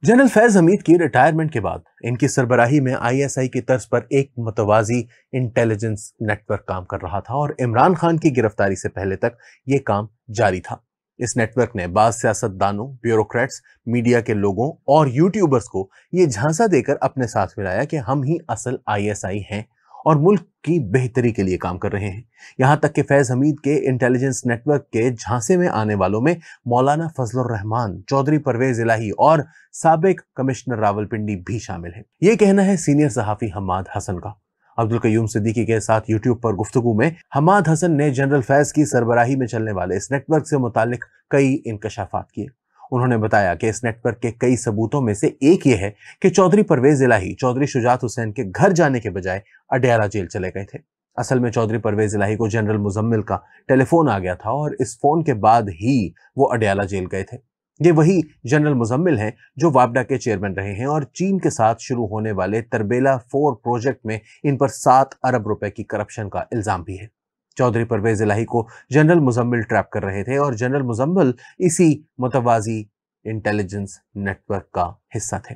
General Faiz Hamid की retirement के बाद इनकी सरबराही में आईएसआई की तर्ज पर एक मुतवाजी इंटेलिजेंस नेटवर्क काम कर रहा था और इमरान खान की गिरफ्तारी से पहले तक यह काम जारी था। इस नेटवर्क ने बाज सियासतदानों, ब्यूरोक्रेट्स, मीडिया के लोगों और यूट्यूबर्स को यह झांसा देकर अपने साथ मिलाया कि हम ही असल आईएसआई हैं और मुल्क की बेहतरी के लिए काम कर रहे हैं। यहां तक कि फैज हमीद के इंटेलिजेंस नेटवर्क के झांसे में आने वालों में मौलाना फजलुर रहमान, चौधरी परवेज इलाही और साबिक कमिश्नर रावलपिंडी भी शामिल हैं। यह कहना है सीनियर सहाफी हम्माद हसन का। अब्दुल कयूम सिद्दीकी के साथ यूट्यूब पर गुफ्तगू में हम्माद हसन ने जनरल फैज की सरबराही में चलने वाले इस नेटवर्क से मुतालिक कई इंकशाफात किए। उन्होंने बताया कि इस नेटवर्क के कई सबूतों में से एक यह है कि चौधरी परवेज इलाही चौधरी शुजात हुसैन के घर जाने के बजाय अडयाला जेल चले गए थे। असल में चौधरी परवेज इलाही को जनरल मुजम्मिल का टेलीफोन आ गया था और इस फोन के बाद ही वो अडयाला जेल गए थे। ये वही जनरल मुजम्मिल हैं जो वापडा के चेयरमैन रहे हैं और चीन के साथ शुरू होने वाले तरबेला 4 प्रोजेक्ट में इन पर 7 अरब रुपए की करप्शन का इल्जाम भी है। चौधरी परवेज इलाही को जनरल मुजम्मिल ट्रैप कर रहे थे और जनरल मुजम्मिल इसी मुतवाजी इंटेलिजेंस नेटवर्क का हिस्सा थे।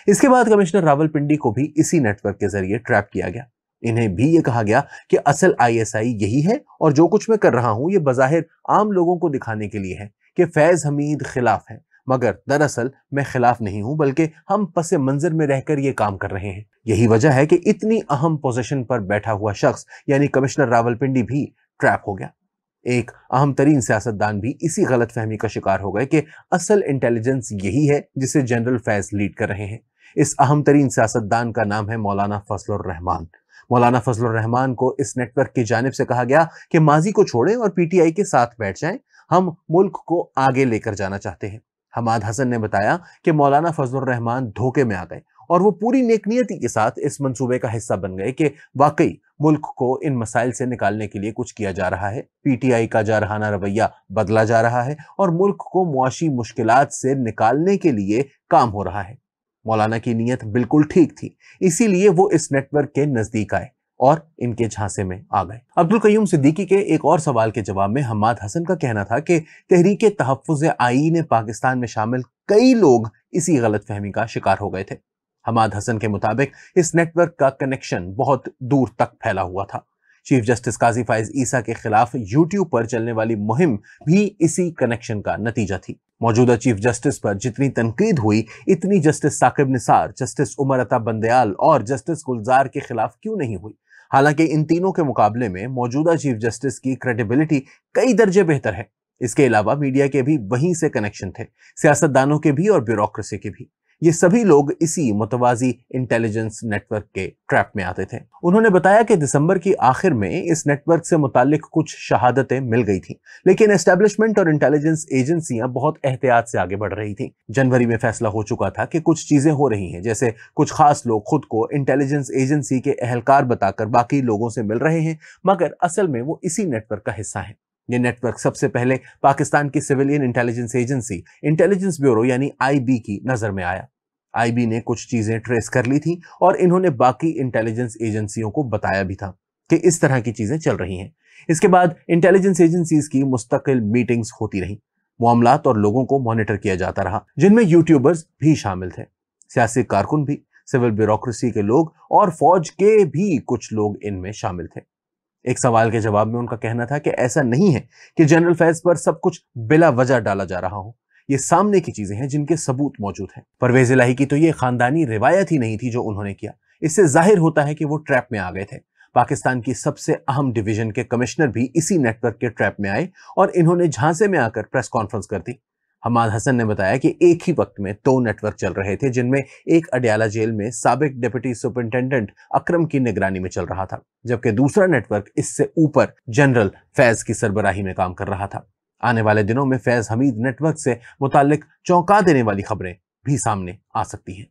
इसके बाद कमिश्नर रावलपिंडी को भी इसी नेटवर्क के जरिए ट्रैप किया गया। इन्हें भी यह कहा गया कि असल आईएसआई यही है और जो कुछ मैं कर रहा हूं यह बज़ाहिर आम लोगों को दिखाने के लिए है कि फैज हमीद खिलाफ है, मगर दरअसल मैं खिलाफ नहीं हूं, बल्कि हम पसे मंजर में रहकर यह काम कर रहे हैं। यही वजह है कि इतनी अहम पोजीशन पर बैठा हुआ शख्स यानी कमिश्नर रावलपिंडी भी ट्रैप हो गया। एक अहम तरीन सियासतदान भी इसी गलत फहमी का शिकार हो गए कि असल इंटेलिजेंस यही है जिसे जनरल फैज लीड कर रहे हैं। इस अहम तरीन सियासतदान का नाम है मौलाना फजलुर रहमान। मौलाना फजलुर रहमान को इस नेटवर्क की जानिब से कहा गया कि माजी को छोड़ें और पीटीआई के साथ बैठ जाएं, हम मुल्क को आगे लेकर जाना चाहते हैं। हम्माद हसन ने बताया कि मौलाना फजलुर रहमान धोखे में आ गए और वो पूरी नेकनियती के साथ इस मंसूबे का हिस्सा बन गए कि वाकई मुल्क को इन मसाइल से निकालने के लिए कुछ किया जा रहा है। पीटीआई का जारहाना रवैया बदला जा रहा है और मुल्क को मुआशी मुश्किलात से निकालने के लिए काम हो रहा है। मौलाना की नीयत बिल्कुल ठीक थी, इसीलिए वो इस नेटवर्क के नजदीक आए और इनके झांसे में आ गए। अब्दुल कयूम सिद्दीकी के एक और सवाल के जवाब में हम्माद हसन का कहना था कि तहरीक तहफ्फुज़ आईन पाकिस्तान में शामिल कई लोग इसी गलतफहमी का शिकार हो गए थे। हम्माद हसन के मुताबिक इस नेटवर्क का कनेक्शन बहुत दूर तक फैला हुआ था। चीफ जस्टिस काजी फाइज ईसा के खिलाफ यूट्यूब पर चलने वाली मुहिम भी इसी कनेक्शन का नतीजा थी। मौजूदा चीफ जस्टिस पर जितनी तनकीद हुई, इतनी जस्टिस साकिब निसार, जस्टिस उमर अता बंदयाल और जस्टिस गुलजार के खिलाफ क्यों नहीं हुई? हालांकि इन तीनों के मुकाबले में मौजूदा चीफ जस्टिस की क्रेडिबिलिटी कई दर्जे बेहतर है। इसके अलावा मीडिया के भी वहीं से कनेक्शन थे, सियासतदानों के भी और ब्यूरोक्रेसी के भी। ये सभी लोग इसी मुतवाजी इंटेलिजेंस नेटवर्क के ट्रैप में आते थे। उन्होंने बताया कि दिसंबर की आखिर में इस नेटवर्क से मुतालिक कुछ शहादतें मिल गई थी, लेकिन एस्टेब्लिशमेंट और इंटेलिजेंस एजेंसियां बहुत एहतियात से आगे बढ़ रही थी। जनवरी में फैसला हो चुका था कि कुछ चीजें हो रही हैं, जैसे कुछ खास लोग खुद को इंटेलिजेंस एजेंसी के अहलकार बताकर बाकी लोगों से मिल रहे हैं, मगर असल में वो इसी नेटवर्क का हिस्सा है। ये नेटवर्क सबसे पहले पाकिस्तान की civilian intelligence agency intelligence bureau यानी आईबी की नजर में आया। आईबी ने कुछ चीजें ट्रेस कर ली थी और इन्होंने बाकी इंटेलिजेंस एजेंसियों को बताया भी था कि इस तरह की चीजें चल रही हैं। इसके बाद इंटेलिजेंस एजेंसीज की मुस्तकिल मीटिंग्स होती रही, मामलात और लोगों को मॉनिटर किया जाता रहा, जिनमें यूट्यूबर्स भी शामिल थे, सियासी कारकुन भी, सिविल ब्यूरोक्रेसी के लोग और फौज के भी कुछ लोग इनमें शामिल थे। एक सवाल के जवाब में उनका कहना था कि ऐसा नहीं है कि जनरल फैज पर सब कुछ बिला वजह डाला जा रहा हो, ये सामने की चीजें हैं जिनके सबूत मौजूद हैं। परवेज इलाही की तो ये खानदानी रिवायत ही नहीं थी जो उन्होंने किया। इससे जाहिर होता है कि वो ट्रैप में आ गए थे। पाकिस्तान की सबसे अहम डिवीजन के कमिश्नर भी इसी नेटवर्क के ट्रैप में आए और इन्होंने झांसे में आकर प्रेस कॉन्फ्रेंस कर दी। हम्माद हसन ने बताया कि एक ही वक्त में 2 नेटवर्क चल रहे थे, जिनमें एक अडयाला जेल में साबिक डिप्टी सुपरिंटेंडेंट अकरम की निगरानी में चल रहा था, जबकि दूसरा नेटवर्क इससे ऊपर जनरल फैज की सरबराही में काम कर रहा था। आने वाले दिनों में फैज हमीद नेटवर्क से मुताल्लिक चौंका देने वाली खबरें भी सामने आ सकती हैं।